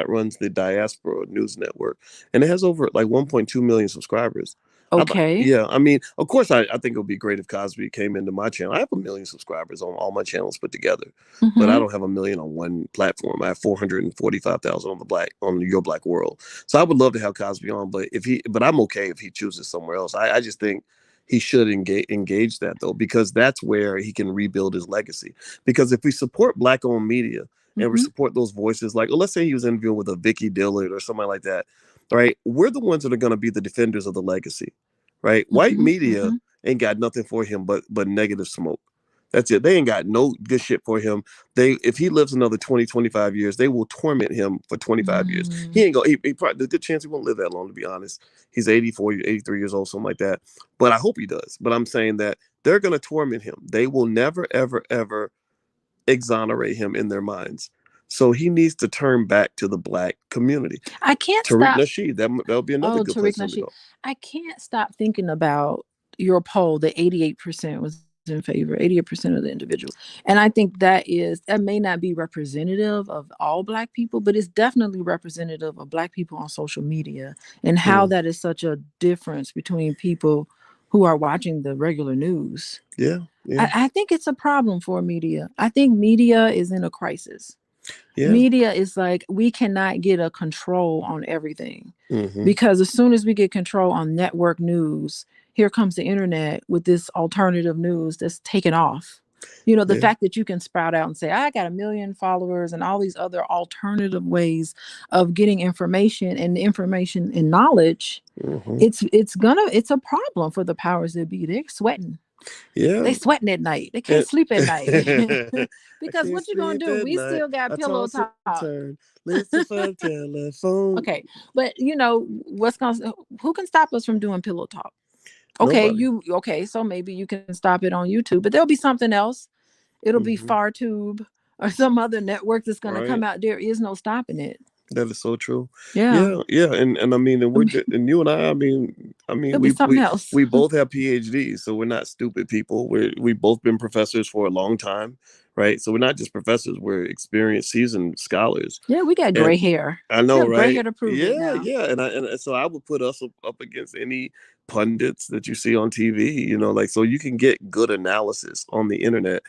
runs the Diaspora News Network, and it has over like 1.2 million subscribers. Okay. Yeah, I mean, of course, I think it would be great if Cosby came into my channel. I have 1 million subscribers on all my channels put together, but I Mm-hmm. don't have 1 million on one platform. I have 445,000 on Your Black World. So I would love to have Cosby on, but I'm okay if he chooses somewhere else. I just think he should engage that though, because that's where he can rebuild his legacy. Because if we support black owned media and we Mm-hmm. support those voices, like, well, let's say he was interviewing with a Vicky Dillard or somebody like that, right? We're the ones that are going to be the defenders of the legacy, right? White Mm-hmm. media Mm-hmm. ain't got nothing for him but negative smoke. That's it. They ain't got no good shit for him. If he lives another 20, 25 years, they will torment him for 25 years. He Mm. ain't going he probably, there's a good chance he won't live that long, to be honest. He's 84, 83 years old, something like that. But I hope he does. But I'm saying that they're going to torment him. They will never, ever, ever exonerate him in their minds. So he needs to turn back to the black community. I can't Tariq stop. Nasheed, that'll be another Oh, good place Tariq for him to Nasheed. go. I can't stop thinking about your poll that 88% was in favor, 88% of the individuals. And I think that may not be representative of all black people, but it's definitely representative of black people on social media and how Mm, that is such a difference between people who are watching the regular news. yeah, yeah, I think it's a problem for media. I think media is in a crisis. yeah. Media is like we cannot get a control on everything Mm-hmm. because as soon as we get control on network news, here comes the internet with this alternative news that's taken off. The Yeah. fact that you can sprout out and say I got 1 million followers and all these other alternative ways of getting information and information and knowledge, Mm-hmm. it's a problem for the powers that be. They're sweating. Yeah. They sweating at night. They can't And sleep at night. I Because can't what you gonna sleep do? at We night. still got I pillow toss and talk. turn. Listen for the telephone. Okay, but who can stop us from doing pillow talk? Okay, Nobody. so maybe you can stop it on YouTube, but there'll be something else. It'll be Mm-hmm. FarTube or some other network that's gonna come Right. out. There is no stopping it. That is so true. Yeah, Yeah, yeah, and I mean, and you and I mean, it'll be something else. we both have PhDs, so we're not stupid people. We both been professors for a long time, right? So we're not just professors; we're experienced, seasoned scholars. Yeah, we got And gray hair. I We know, have gray right? hair to prove it Yeah, now. yeah, and so I would put us up against any pundits that you see on TV. Like, so you can get good analysis on the internet,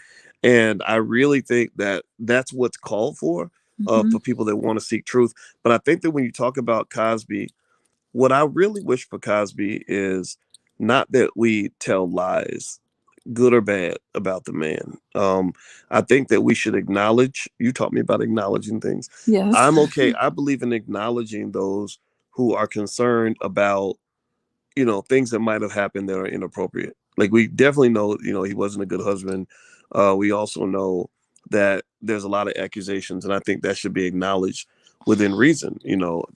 and I really think that that's what's called Hmm. for people that want to seek truth. But I think that when you talk about Cosby, what I really wish for Cosby is not that we tell lies, good or bad, about the man. I think that we should acknowledge. You taught me about acknowledging things. Yes. I'm okay. I believe in acknowledging those who are concerned about things that might have happened that are inappropriate. Like we definitely know, he wasn't a good husband. We also know that there's a lot of accusations, and I think that should be acknowledged within reason.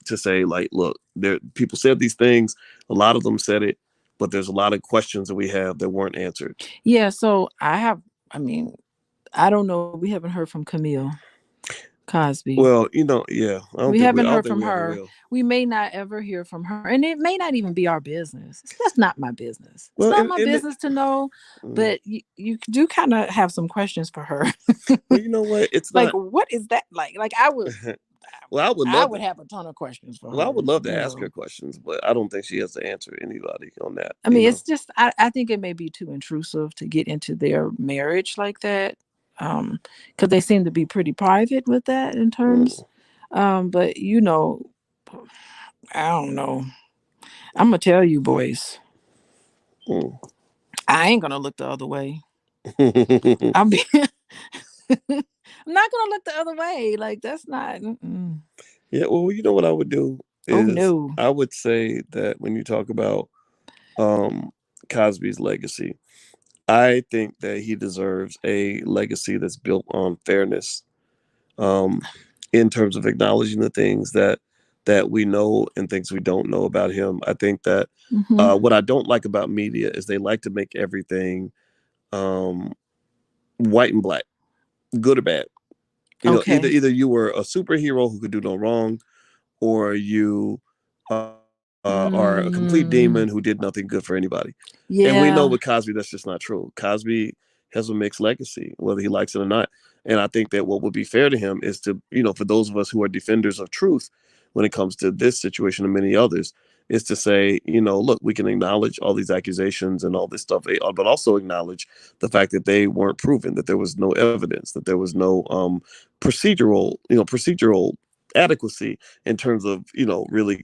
To say like, look, there people said these things. A lot of them said it, but there's a lot of questions that we have that weren't answered. Yeah, so I mean, I don't know. We haven't heard from Camille Cosby. Well, yeah, We haven't I don't heard think from we ever her. will. We may not ever hear from her. And it may not even be our business. That's not my business. It's Well, not and, my and it, business to know. mm, But you do kind of have some questions for her. well, you know what? It's Like, not. what is that like? Like, I would. Well, I would I love would have a ton of questions for Well, I her. would love to ask her questions, but I don't think she has to answer anybody on that. I mean, it's just I think it may be too intrusive to get into their marriage like that. Because they seem to be pretty private with that in terms. Mm, But I don't know. I'm gonna tell you, boys. mm. I ain't gonna look the other way. Yeah, I'll be. I'm not gonna look the other way. Like that's not. Mm-mm. well, you know what I would do Oh is no. I would say that when you talk about um, Cosby's legacy, I think that he deserves a legacy that's built on fairness, um, in terms of acknowledging the things that we know and things we don't know about him. I think that Mm-hmm. what I don't like about media is they like to make everything um, white and black, good or bad. Either Okay. you were a superhero who could do no wrong, or you are a complete demon who did Mm, nothing good for anybody. And we know with yeah. Cosby that's just not true. Cosby has a mixed legacy, whether he likes it or not. And I think that what would be fair to him is to, for those of us who are defenders of truth when it comes to this situation and many others, is to say, look, we can acknowledge all these accusations and all this stuff, but also acknowledge the fact that they weren't proven, that there was no evidence, that there was no procedural adequacy in terms of, really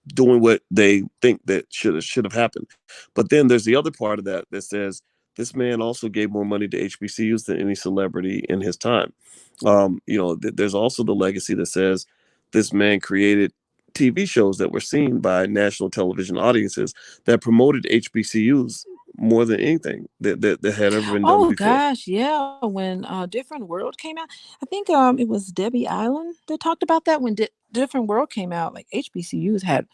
doing what they think that should have happened. But then there's the other part of that that says this man also gave more money to HBCUs than any celebrity in his time. There's also the legacy that says this man created TV shows that were seen by national television audiences that promoted HBCUs more than anything that had ever been done Oh before. gosh, yeah. When Different World came out, I think it was Debbie Allen that talked about that when Different World came out. Like HBCUs had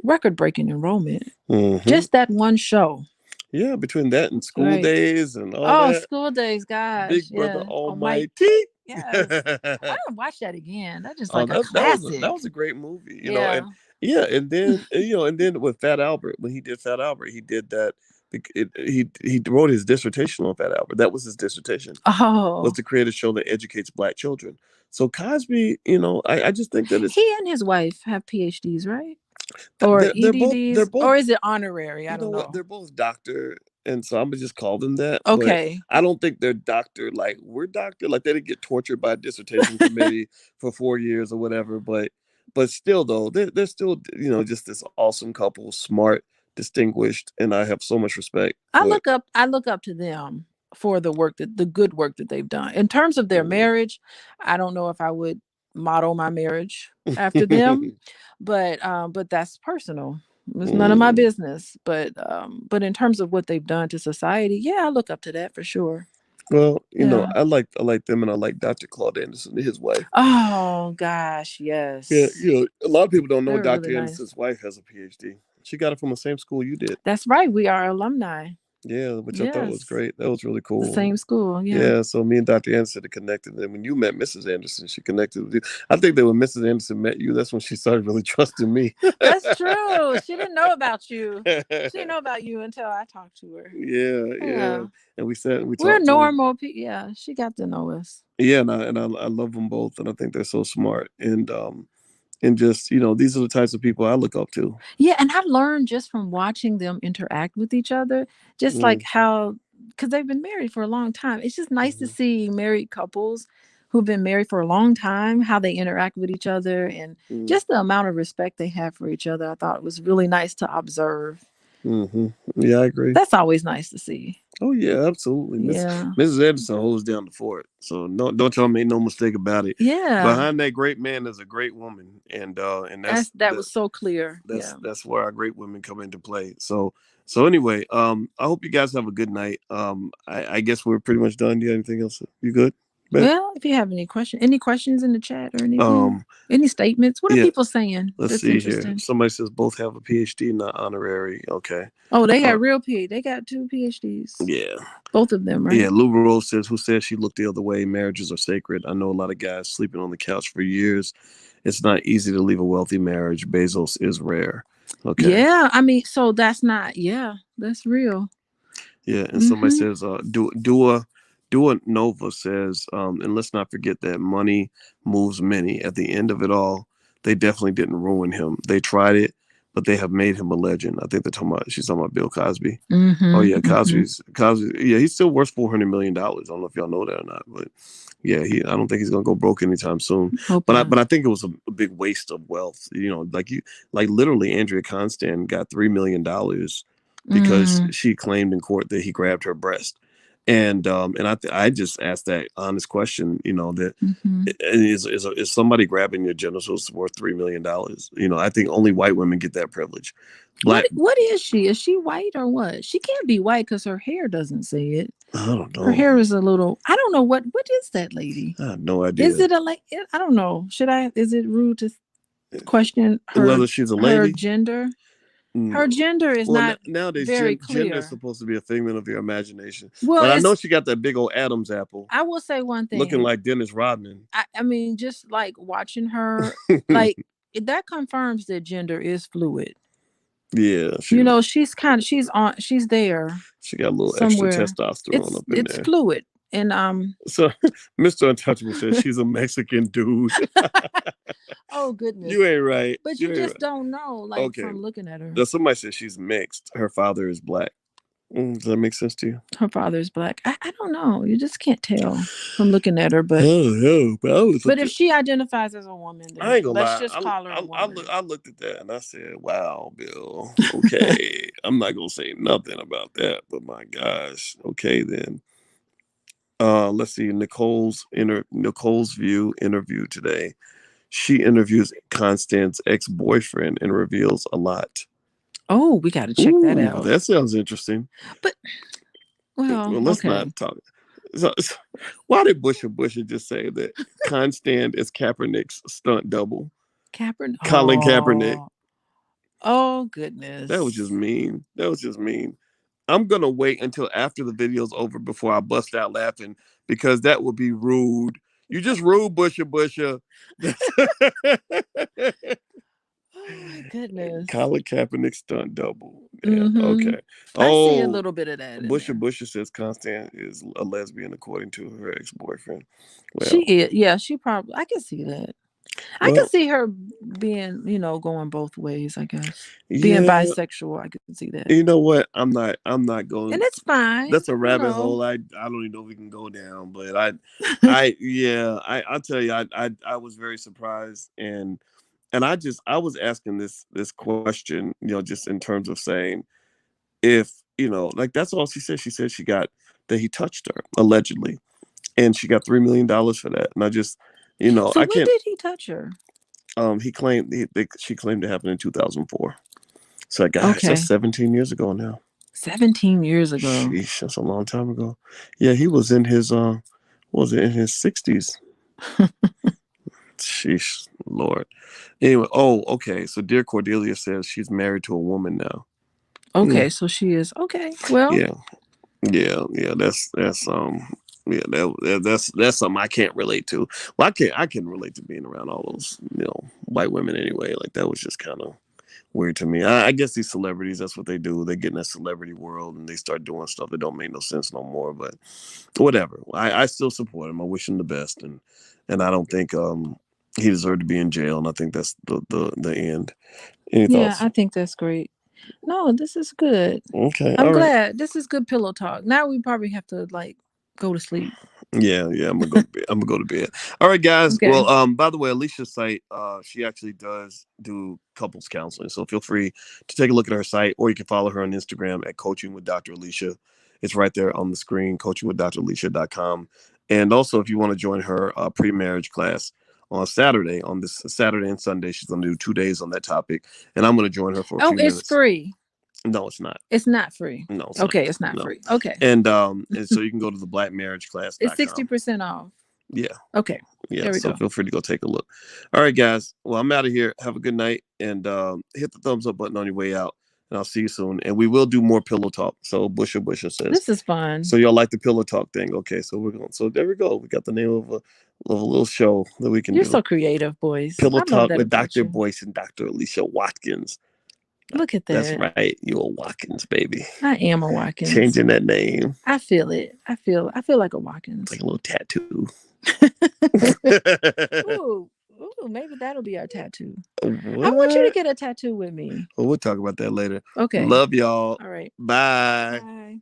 record breaking enrollment. Hmm. Just that one show. Yeah, between that and School Right. Days and all Oh, that, School Days, gosh, Big Brother yeah. Oh my, Almighty. yes. I don't watch that again. That's just Oh, like a that classic. was a great movie, Yeah. and yeah, and then with Fat Albert, when he did Fat Albert, he did that. He wrote his dissertation on Fat Albert. That was his dissertation, was Oh, to create a show that educates black children. So Cosby, I just think that it's he and his wife have PhDs, right? th- Or they're EDDs, both or is it honorary? I you know don't what? know. They're both doctor, and so I'm gonna just call them that. But Okay. I don't think they're doctor like we're doctor. Like they didn't get tortured by a dissertation committee for 4 years or whatever. But still, though, they're still just this awesome couple, smart, distinguished, and I have so much respect for. I look up to them for the good work that they've done. In terms of their Mm. marriage, I don't know if I would model my marriage after them, but that's personal. It's none of my Mm. business. But in terms of what they've done to society, yeah, I look up to that for sure. Well, Yeah. I like them, and I like Dr. Claude Anderson, his wife. Oh gosh, Yeah, yes. a lot of people don't know They're really Dr. nice. Anderson's wife has a PhD. She got it from the same school you did. That's right. We are alumni. Yeah, which I thought was Yes. great. That was really The cool. same school. Yeah. Yeah, so me and Dr. Anderson had connected. And when you met Mrs. Anderson, she connected with you. I think that when Mrs. Anderson met you, that's when she started really trusting me. That's true. She didn't know about you. She didn't know about you until I talked to her. Yeah, yeah. Yeah. And we sat and we We're talked to her. normal people. Yeah. She got to know us. Yeah, and I love them both, and I think they're so smart. And just these are the types of people I look up to. Yeah. And I've learned just from watching them interact with each other, just like Mm, how, because they've been married for a long time. It's just nice to mhm. see married couples who've been married for a long time, how they interact with each other, and Mm. just the amount of respect they have for each other. I thought it was really nice to observe. Mm-hmm. Yeah, I agree. That's always nice to see. Oh yeah, absolutely. Yeah. Mrs. Anderson holds down the fort. So don't y'all make no mistake about it. Yeah. Behind that great man is a great woman, and That was so clear. Yeah. that's where our great women come into play. So anyway, I hope you guys have a good night. I guess we're pretty much done. Do you have anything else? You good? Bet. Well, if you have any questions in the chat or anything, Um, any statements, what are yeah. people saying? Let's That's see here. interesting. Somebody says both have a PhD, not honorary. Okay. Oh, they Uh, got real PhD. They got 2 PhDs. yeah. Both of them, Yeah, right? Lou Rose says, who says she looked the other way? Marriages are sacred. I know a lot of guys sleeping on the couch for years. It's not easy to leave a wealthy marriage. Bezos is rare. Okay. Yeah, I mean, so that's not. Yeah, that's real. Yeah, and somebody Mm-hmm. says, Dua Nova says, and let's not forget that money moves many. At the end of it all, they definitely didn't ruin him. They tried it, but they have made him a legend. I think she's talking about Bill Cosby. Oh Mm-hmm. yeah, Mm-hmm. Cosby. Yeah, he's still worth $400 million. I don't know if y'all know that or not, but yeah, I don't think he's gonna go broke anytime soon. Hope But not. I think it was a big waste of wealth. Like literally, Andrea Constand got $3 million because Mm, she claimed in court that he grabbed her breast. And I just asked that honest question, that mm-hmm. is somebody grabbing your genitals worth $3 million? I think only white women get that privilege. Black, What is she? Is she white or what? She can't be white because her hair doesn't say it. I don't Her know. hair is a little. I don't know what is that lady. I have no Is idea it a like? I don't know. Should I? Is it rude to question whether she's a her lady. gender? Her No. gender is Well, not nowadays, very gender is clear. supposed to be a figment of your imagination. Well, But I know it's. she got that big old Adam's apple, I will say one looking thing. like Dennis Rodman. I mean, just like watching her, like that confirms that gender is fluid. Yeah, She's there she got a little extra somewhere. testosterone It's up in it's there. fluid. And So, Mr. Untouchable says she's a Mexican dude. oh goodness. You ain't right. But You you ain't just right. don't know, like Okay. from looking at her. Now, somebody says she's mixed. Her father is black. Does that make sense to you? Her father's black. I don't know. You just can't tell from looking at her. But Oh no, but but if she identifies as a woman, I then ain't gonna let's lie. just call her a woman. I looked at that and I said, "Wow, Bill. Okay, I'm not gonna say nothing about that, but my gosh. Okay, then. Let's see. Nicole's View interview today. She interviews Constance's ex-boyfriend and reveals a lot. Oh, we got to check that Ooh, out. that sounds interesting. But well, Well, let's okay. not talk. Why did Busher just say that Constant is Kaepernick's stunt double? Kaepernick. Colin Kaepernick. Oh That was just goodness. mean. That was just mean. I'm gonna wait until after the video's over before I bust out laughing because that would be rude. You just rude, Busher. Oh my goodness. Colin Kaepernick stunt double. Yeah. Mm-hmm. Okay. I see a Oh, little bit of that in there. Busher says Constant is a lesbian according to her ex-boyfriend. She Well, is. Yeah, she probably. I can see that. I can well, see her being, going both ways. I guess being yeah. bisexual. I can see that, You know what? I'm not and going. it's fine. That's a rabbit hole. I don't even know if we can go down, but I'll tell you, I was very surprised, and I was asking this question, just in terms of saying if like that's all she said. She said she got that he touched her allegedly, and she got $3 million for that, and I just, So I when can't. did he touch her? She claimed it happened in 2004. So gosh, that's Okay, 17 years ago now. 17 years ago. Sheesh, that's a long time ago. Yeah, he was in his what was it, in his 60s. Sheesh, Lord. Anyway, okay. So dear Cordelia says she's married to a woman now. Okay, so she is okay. Well, Yeah, yeah. That's something I can't relate to. Well, I can relate to being around all those white women anyway. Like that was just kind of weird to me. I guess these celebrities, that's what they do. They get in that celebrity world and they start doing stuff that don't make no sense no more. But whatever. I still support him. I wish him the best, and I don't think he deserved to be in jail. And I think that's the end. Any yeah, thoughts? I think that's great. No, this is good. Okay. I'm All right. glad. This is good pillow talk. Now we probably have to like go to sleep. Yeah, I'm gonna go to bed. I'm gonna go to bed. All right, guys. Okay. Well, by the way, Alicia's site, she actually does do couples counseling. So feel free to take a look at her site, or you can follow her on Instagram at Coaching with Dr. Alicia. It's right there on the screen, coachingwithdralicia.com. And also, if you want to join her pre-marriage class on Saturday, on this Saturday and Sunday, she's gonna do 2 days on that topic, and I'm gonna join her for a few it's minutes. free. No, it's not. It's not free. No, it's okay, not. it's not No. free. Okay. And so you can go to the blackmarriageclass.com. It's 60% off. Yeah. Okay. Yeah. There we So go. feel free to go take a look. All right, guys. Well, I'm out of here. Have a good night, and hit the thumbs up button on your way out. And I'll see you soon. And we will do more pillow talk. So Busher says This is fun. So y'all like the pillow talk thing? Okay. So we're going. So there we go. We got the name of a little show that we can You're do. so creative, Boyce. Pillow I love talk that with about Dr. you. Boyce and Dr. Alicia Watkins. Look at that. That's right. You're a Watkins, baby. I am a Watkins. Changing that name. I feel it. I feel like a Watkins. Like a little tattoo. Ooh, maybe that'll be our tattoo. What? I want you to get a tattoo with me. Well, we'll talk about that later. Okay. Love y'all. All right. Bye. Bye.